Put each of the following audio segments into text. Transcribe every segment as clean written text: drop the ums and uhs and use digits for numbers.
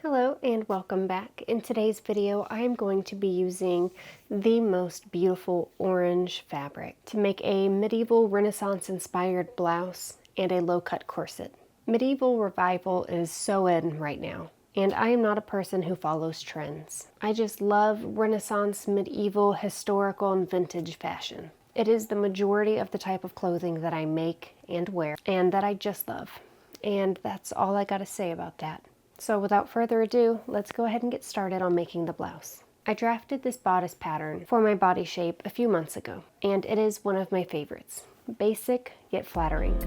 Hello and welcome back. In today's video, I am going to be using the most beautiful orange fabric to make a medieval Renaissance inspired blouse and a low-cut corset. Medieval revival is so in right now, and I am not a person who follows trends. I just love Renaissance, medieval, historical, and vintage fashion. It is the majority of the type of clothing that I make and wear, and that I just love. And that's all I gotta say about that. So without further ado, let's go ahead and get started on making the blouse. I drafted this bodice pattern for my body shape a few months ago, and it is one of my favorites. Basic, yet flattering.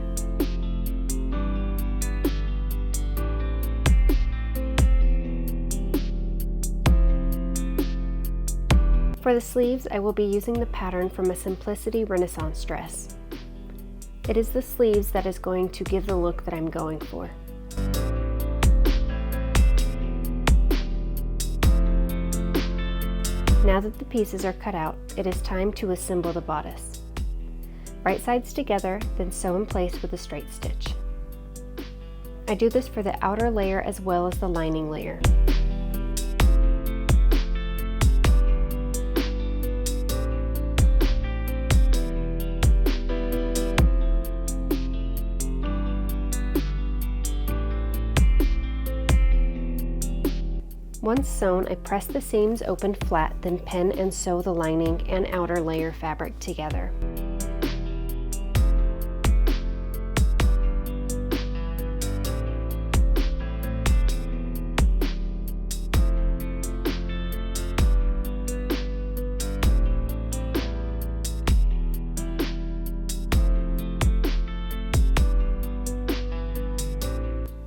For the sleeves, I will be using the pattern from a Simplicity Renaissance dress. It is the sleeves that is going to give the look that I'm going for. Now that the pieces are cut out, it is time to assemble the bodice. Right sides together, then sew in place with a straight stitch. I do this for the outer layer as well as the lining layer. Once sewn, I press the seams open flat, then pin and sew the lining and outer layer fabric together.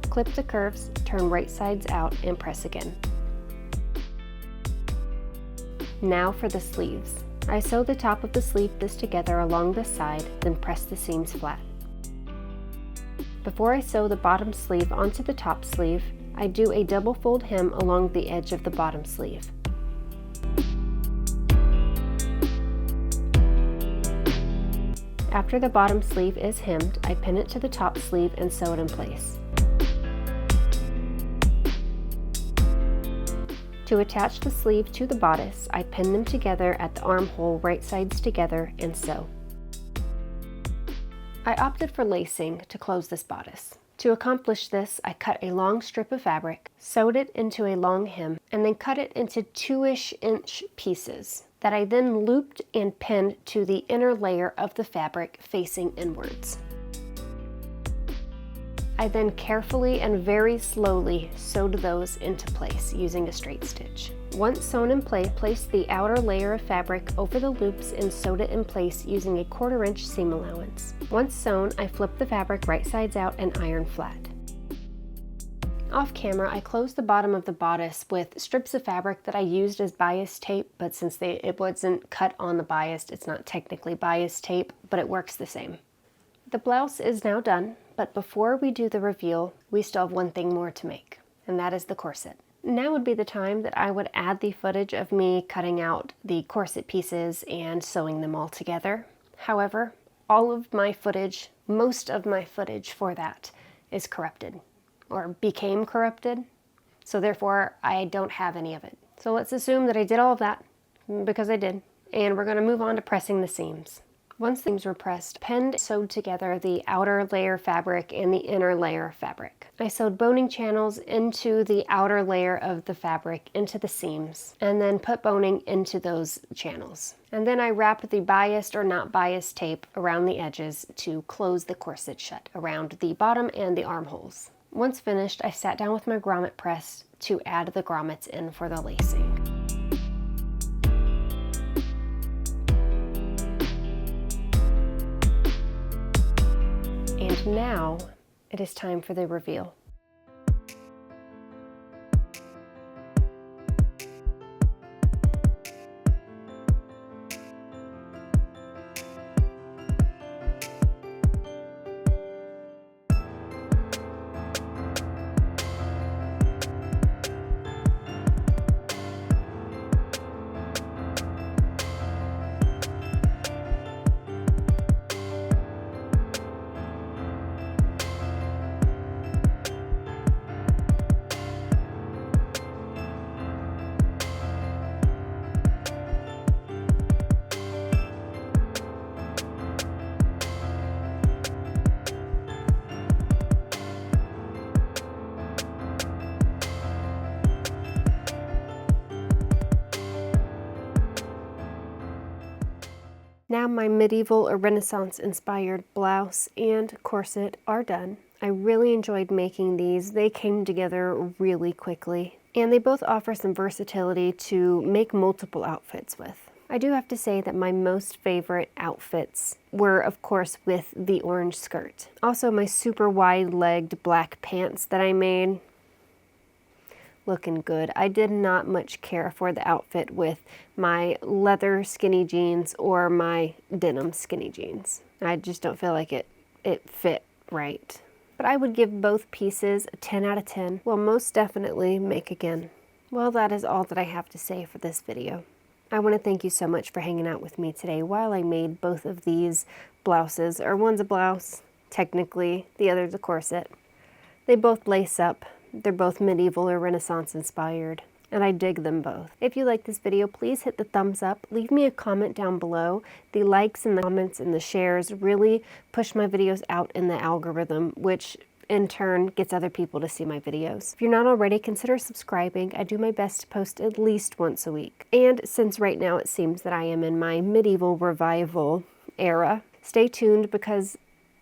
Clip the curves, turn right sides out, and press again. Now for the sleeves. I sew the top of the sleeve this together along the side, then press the seams flat. Before I sew the bottom sleeve onto the top sleeve, I do a double fold hem along the edge of the bottom sleeve. After the bottom sleeve is hemmed, I pin it to the top sleeve and sew it in place. To attach the sleeve to the bodice, I pin them together at the armhole right sides together and sew. I opted for lacing to close this bodice. To accomplish this, I cut a long strip of fabric, sewed it into a long hem, and then cut it into 2-inch pieces that I then looped and pinned to the inner layer of the fabric facing inwards. I then carefully and very slowly sewed those into place using a straight stitch. Once sewn in place, placed the outer layer of fabric over the loops and sewed it in place using a 1/4 inch seam allowance. Once sewn, I flipped the fabric right sides out and ironed flat. Off camera, I closed the bottom of the bodice with strips of fabric that I used as bias tape, but since it wasn't cut on the bias, it's not technically bias tape, but it works the same. The blouse is now done, but before we do the reveal, we still have one thing more to make, and that is the corset. Now would be the time that I would add the footage of me cutting out the corset pieces and sewing them all together. However, all of my footage, most of my footage for that is corrupted, or became corrupted, so therefore I don't have any of it. So let's assume that I did all of that, because I did, and we're going to move on to pressing the seams. Once the seams were pressed, pinned, sewed together the outer layer fabric and the inner layer fabric. I sewed boning channels into the outer layer of the fabric into the seams, and then put boning into those channels. And then I wrapped the biased or not biased tape around the edges to close the corset shut around the bottom and the armholes. Once finished, I sat down with my grommet press to add the grommets in for the lacing. And now, it is time for the reveal. Now my medieval or Renaissance inspired blouse and corset are done. I really enjoyed making these. They came together really quickly, and they both offer some versatility to make multiple outfits with. I do have to say that my most favorite outfits were, of course, with the orange skirt. Also, my super wide-legged black pants that I made, looking good. I did not much care for the outfit with my leather skinny jeans or my denim skinny jeans. I just don't feel like it fit right. But I would give both pieces a 10 out of 10. Will most definitely make again. Well, that is all that I have to say for this video. I want to thank you so much for hanging out with me today while I made both of these blouses, or one's a blouse, technically, the other's a corset. They both lace up. They're both medieval or Renaissance inspired, and I dig them both. If you like this video, please hit the thumbs up. Leave me a comment down below. The likes and the comments and the shares really push my videos out in the algorithm, which in turn gets other people to see my videos. If you're not already, consider subscribing. I do my best to post at least once a week. And since right now it seems that I am in my medieval revival era, stay tuned because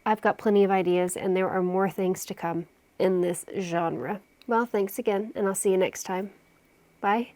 I've got plenty of ideas and there are more things to come in this genre. Well, thanks again, and I'll see you next time. Bye.